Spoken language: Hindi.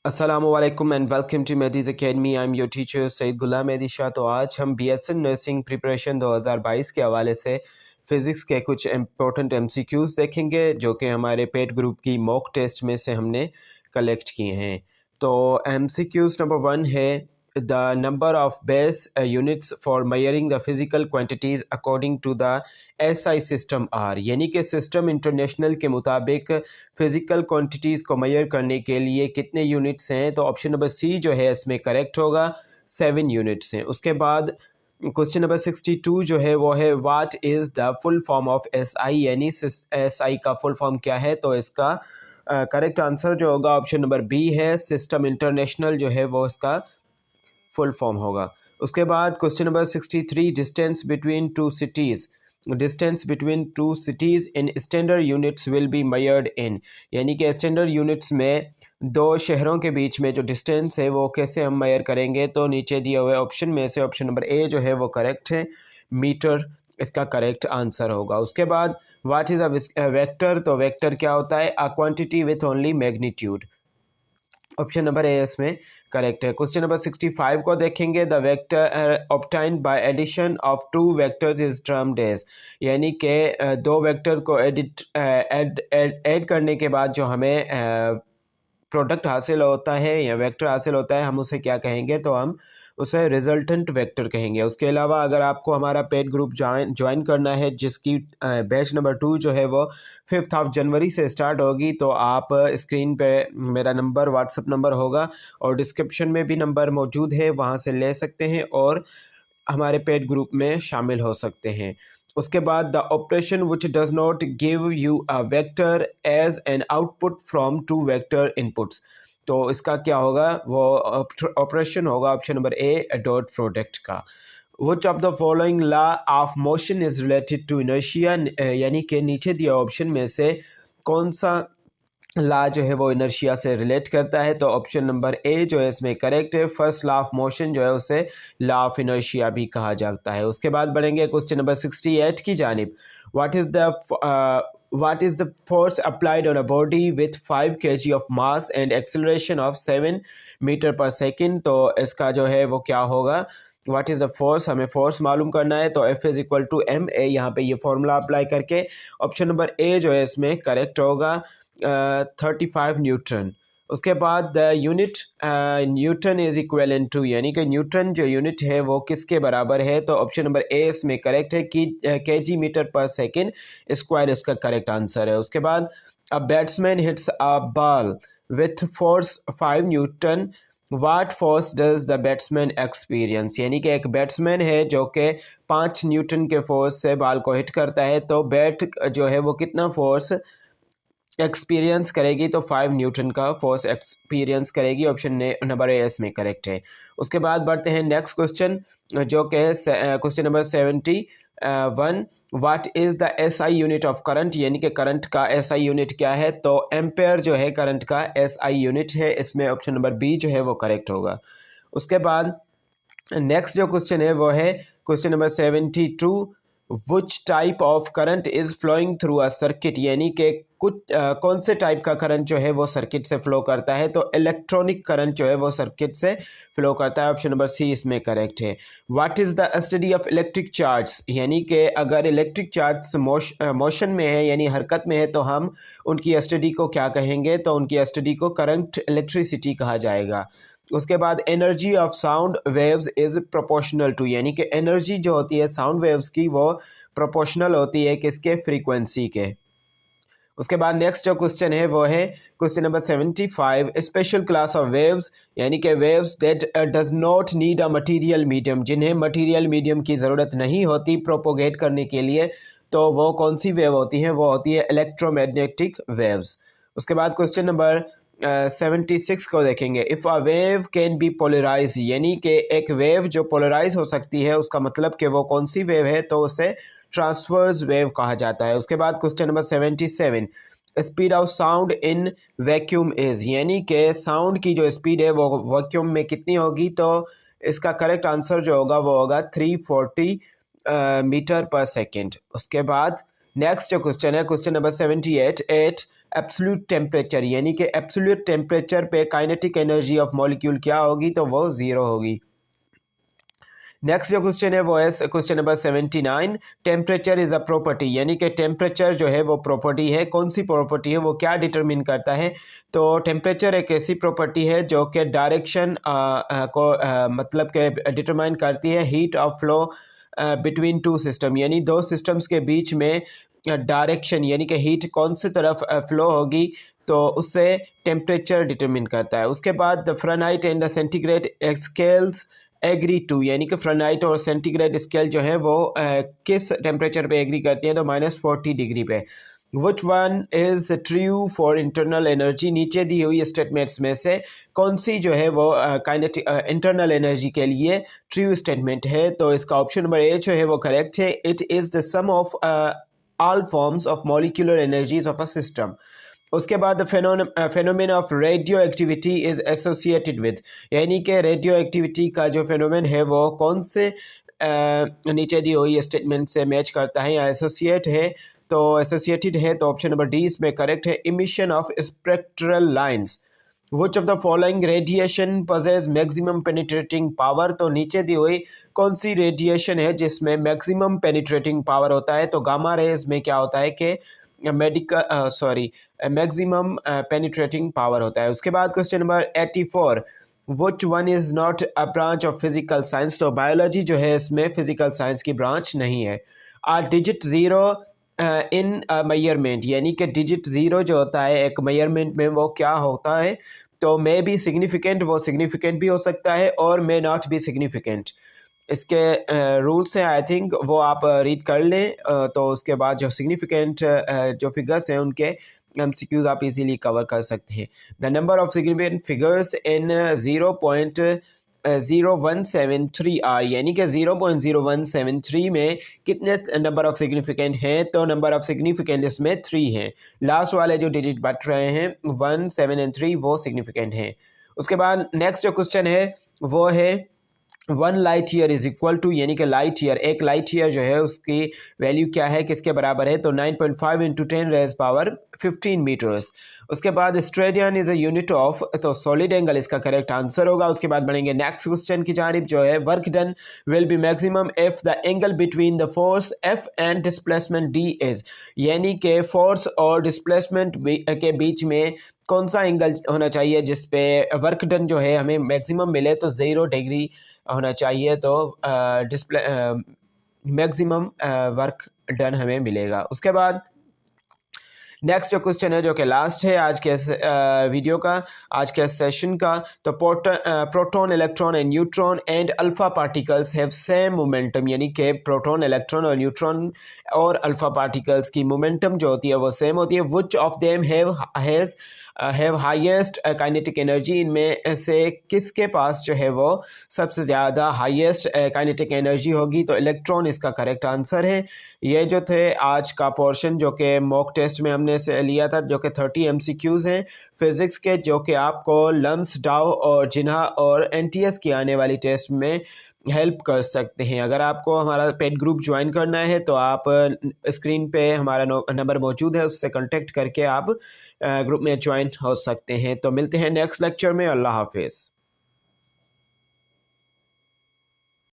Assalamualaikum and welcome to Mehdi's Academy. I'm your teacher Saeed गुलाम मेहदी शाह। तो आज हम BSN नर्सिंग प्रिपरेशन 2022 के हवाले से फ़िज़िक्स के कुछ इम्पोर्टेंट MCQs देखेंगे जो कि हमारे पेड ग्रुप की मॉक टेस्ट में से हमने कलेक्ट किए हैं। तो MCQs नंबर 1 है the number of base units for measuring the physical quantities according to the SI system are, यानी कि सिस्टम इंटरनेशनल के मुताबिक फ़िज़िकल क्वांटिटीज़ को मेजर करने के लिए कितने यूनिट्स हैं। तो ऑप्शन नंबर सी जो है इसमें करेक्ट होगा, 7 यूनिट्स हैं। उसके बाद क्वेश्चन नंबर 62 जो है वो है what is the full form of SI, यानी SI का फुल फॉर्म क्या है। तो इसका करेक्ट आंसर जो होगा ऑप्शन नंबर बी है, सिस्टम इंटरनेशनल जो है वो इसका फुल फॉर्म होगा। उसके बाद question number 63 distance between two cities in standard units will be measured in, यानी कि स्टैंडर्ड यूनिट्स में दो शहरों के बीच में जो डिस्टेंस है वो कैसे हम मेजर करेंगे। तो नीचे दिए हुए ऑप्शन में से ऑप्शन नंबर ए जो है वो करेक्ट है, मीटर इसका करेक्ट आंसर होगा। उसके बाद व्हाट इज़ अ वेक्टर, तो वेक्टर क्या होता है, a quantity with only magnitude, option number A इसमें करेक्ट है। क्वेश्चन नंबर 65 को देखेंगे, the vector obtained by addition of two vectors is termed as, यानी कि दो वेक्टर को ऐड करने के बाद जो हमें प्रोडक्ट हासिल होता है या वेक्टर हासिल होता है हम उसे क्या कहेंगे, तो हम उसे रिजल्टेंट वेक्टर कहेंगे। उसके अलावा अगर आपको हमारा पेड ग्रुप ज्वाइन करना है जिसकी बैच नंबर 2 जो है वो 5 जनवरी से स्टार्ट होगी, तो आप स्क्रीन पे मेरा नंबर व्हाट्सअप नंबर होगा और डिस्क्रिप्शन में भी नंबर मौजूद है, वहाँ से ले सकते हैं और हमारे पेड ग्रुप में शामिल हो सकते हैं। उसके बाद the operation which does not give you a vector as an output from two vector inputs, तो इसका क्या होगा, वो ऑपरेशन होगा option number A, dot product का। Which of the following law of motion is related to inertia, यानी कि नीचे दिया ऑप्शन में से कौन सा ला जो है वो इनर्शिया से रिलेट करता है। तो ऑप्शन नंबर ए जो है इसमें करेक्ट है, फर्स्ट लॉ ऑफ मोशन जो है उसे लॉ ऑफ इनर्शिया भी कहा जाता है। उसके बाद बढ़ेंगे क्वेश्चन नंबर 68 की जानिब, what is the force applied on a body with 5 kg of mass and acceleration of 7 metre per second, तो इसका जो है वो क्या होगा, व्हाट इज़ द फोर्स, हमें फोर्स मालूम करना है। तो F is equal to M A, यहाँ पे ये फॉर्मूला अप्लाई करके ऑप्शन नंबर ए जो है इसमें करेक्ट होगा, 35 न्यूटन। उसके बाद the unit newton is equivalent to, यानी कि न्यूटन जो यूनिट है वो किसके बराबर है। तो ऑप्शन नंबर ए इसमें करेक्ट है कि kg metre per second square इसका करेक्ट आंसर है। उसके बाद a batsman hits a ball with force 5 newton, what force does the batsman experience, यानी कि एक बैट्समैन है जो कि 5 न्यूटन के फोर्स से बॉल को हिट करता है, तो बैट जो है वो कितना फोर्स एक्सपीरियंस करेगी, तो 5 न्यूटन का फोर्स एक्सपीरियंस करेगी, ऑप्शन नंबर ए इसमें करेक्ट है। उसके बाद बढ़ते हैं नेक्स्ट क्वेश्चन जो कि है question number 71, what is the SI unit of current, यानी कि करंट का SI यूनिट क्या है। तो एम्पेयर जो है करंट का SI यूनिट है, इसमें ऑप्शन नंबर बी जो है वो करेक्ट होगा। उसके बाद नेक्स्ट जो क्वेश्चन है वो है question number 72, which type of current is flowing through a circuit, यानी कि कुछ कौन से टाइप का करंट जो है वो सर्किट से फ्लो करता है। तो इलेक्ट्रॉनिक करंट जो है वो सर्किट से फ्लो करता है, ऑप्शन नंबर सी इसमें करेक्ट है। What is the study of electric charge, यानी कि अगर इलेक्ट्रिक चार्ज मोशन में है यानी हरकत में है तो हम उनकी स्टडी को क्या कहेंगे, तो उनकी स्टडी को करंट इलेक्ट्रिसिटी कहा जाएगा। उसके बाद energy of sound waves is proportional to, यानी कि एनर्जी जो होती है साउंड वेव्स की वो प्रोपोर्शनल होती है किसके, फ्रीक्वेंसी के। उसके बाद नेक्स्ट जो क्वेश्चन है वो है question number 75, special class of waves, यानी कि waves that does not need a material medium, जिन्हें मटेरियल मीडियम की ज़रूरत नहीं होती प्रोपोगेट करने के लिए, तो वो कौन सी वेव होती हैं, वो होती है इलेक्ट्रोमैग्नेटिक वेव्स। उसके बाद क्वेश्चन नंबर 76 को देखेंगे, if a wave can be polarise, यानी कि एक वेव जो पोलराइज हो सकती है उसका मतलब कि वो कौन सी वेव है, तो उसे ट्रांसवर्स वेव कहा जाता है। उसके बाद question number 77, speed of sound in vacuum is, यानी कि साउंड की जो स्पीड है वो वैक्यूम में कितनी होगी, तो इसका करेक्ट आंसर जो होगा वो होगा 340 मीटर पर सेकेंड। उसके बाद नेक्स्ट जो क्वेश्चन है क्वेश्चन नंबर 78, एब्सोल्यूट टेम्परेचर, यानी कि एब्सोल्यूट टेम्परेचर पे काइनेटिक एनर्जी ऑफ मॉलिक्यूल क्या होगी, तो वो 0 होगी। नेक्स्ट जो क्वेश्चन है वो है question number 79। Temperature is a property, यानी कि टेम्परेचर जो है वो प्रॉपर्टी है। कौन सी प्रॉपर्टी है, वो क्या डिटरमिन करता है? तो टेम्परेचर एक ऐसी प्रॉपर्टी है जो कि डायरेक्शन को मतलब के डिटरमाइन करती है heat of flow between two system, यानी दो सिस्टम्स के बीच में डायरेक्शन यानी कि हीट कौन सी तरफ फ्लो होगी, तो उससे टेम्परेचर डिटरमिन करता है। उसके बाद the Fahrenheit and the centigrade scales agree to, यानी कि फ़ारेनहाइट और सेंटीग्रेड स्केल जो है वो किस टेम्परेचर पे एग्री करती हैं, तो -40 डिग्री पे। Which one is true for internal energy, नीचे दी हुई स्टेटमेंट्स में से कौन सी जो है वो काइनेटिक इंटरनल एनर्जी के लिए ट्रू स्टेटमेंट है? तो इसका ऑप्शन नंबर ए जो है वो करेक्ट है। It is the sum of all forms of molecular energies of a system। उसके बाद फेनोमेन of radio activity is associated with, यानी कि रेडियो एक्टिविटी का जो फेनोमेन है वो कौन से नीचे दी हुई स्टेटमेंट से मैच करता है या एसोसिएट है, तो एसोसिएटेड है, तो ऑप्शन नंबर डी इसमें करेक्ट है। Emission of spectral lines, which of the following radiation possess maximum penetrating power, तो नीचे दी हुई कौन सी रेडिएशन है जिसमें मैक्सिमम पेनिट्रेटिंग पावर होता है, तो गामा रेज में क्या होता है कि मैक्सिमम पेनिट्रेटिंग पावर होता है। उसके बाद question number 84, which one is not a branch of physical science, तो बायोलॉजी जो है इसमें फिजिकल साइंस की ब्रांच नहीं है। आ डिजिट ज़ीरो इन मेजरमेंट, यानी कि डिजिट ज़ीरो जो होता है एक मेजरमेंट में वो क्या होता है, तो मे बी सिग्निफिकेंट, वो सिग्निफिकेंट भी हो सकता है और मे नॉट बी सिग्निफिकेंट। इसके रूल्स हैं, आई थिंक वो आप रीड कर लें, तो उसके बाद जो सिग्निफिकेंट जो फिगर्स हैं उनके MCQs आप इजीली कवर कर सकते हैं। The number of significant figures in 0.0173 are, यानी कि 0.0173 में कितने नंबर ऑफ सिग्निफिकेंट हैं, तो नंबर ऑफ सिग्निफिकेंट इसमें 3 हैं। लास्ट वाले जो डिजिट बट रहे हैं 1, 7 एंड 3 वो सिग्निफिकेंट हैं। उसके बाद नेक्स्ट जो क्वेश्चन है वो है 1 light year is equal to, यानी कि लाइट ईयर, एक लाइट ईयर जो है उसकी वैल्यू क्या है, किसके बराबर है, तो 9.5 इंटू 10 रेज पावर 15 मीटर्स। उसके बाद स्ट्रेडियन इज अ यूनिट ऑफ, तो सॉलिड एंगल इसका करेक्ट आंसर होगा। उसके बाद बढ़ेंगे नेक्स्ट क्वेश्चन की जानिब जो है work done will be maximum if the angle between the force F and displacement D is, यानी कि फोर्स और डिस्प्लेसमेंट के बीच में कौन सा एंगल होना चाहिए जिसपे वर्क डन जो है हमें मैक्सिमम मिले, तो 0 डिग्री होना चाहिए, तो डिस्प्ले मैक्सिमम वर्क डन हमें मिलेगा। उसके बाद नेक्स्ट जो क्वेश्चन है जो कि लास्ट है आज के वीडियो का, आज के सेशन का, तो proton electron and neutron and alpha particles have same momentum, यानी कि प्रोटॉन इलेक्ट्रॉन और न्यूट्रॉन और अल्फा पार्टिकल्स की मोमेंटम जो होती है वो सेम होती है। Which of them have highest kinetic energy, इनमें से किसके पास जो है वो सबसे ज़्यादा हाईएस्ट काइनेटिक एनर्जी होगी, तो इलेक्ट्रॉन इसका करेक्ट आंसर है। ये जो थे आज का पोर्शन जो कि मॉक टेस्ट में हमने से लिया था, जो कि 30 MCQs हैं फिज़िक्स के, जो कि आपको लम्स, डाउ और जिन्हा और NTS की आने वाली टेस्ट में हेल्प कर सकते हैं। अगर आपको हमारा पेड ग्रुप ज्वाइन करना है तो आप स्क्रीन पे हमारा नंबर मौजूद है, उससे कांटेक्ट करके आप ग्रुप में ज्वाइन हो सकते हैं। तो मिलते हैं नेक्स्ट लेक्चर में। अल्लाह हाफिज़।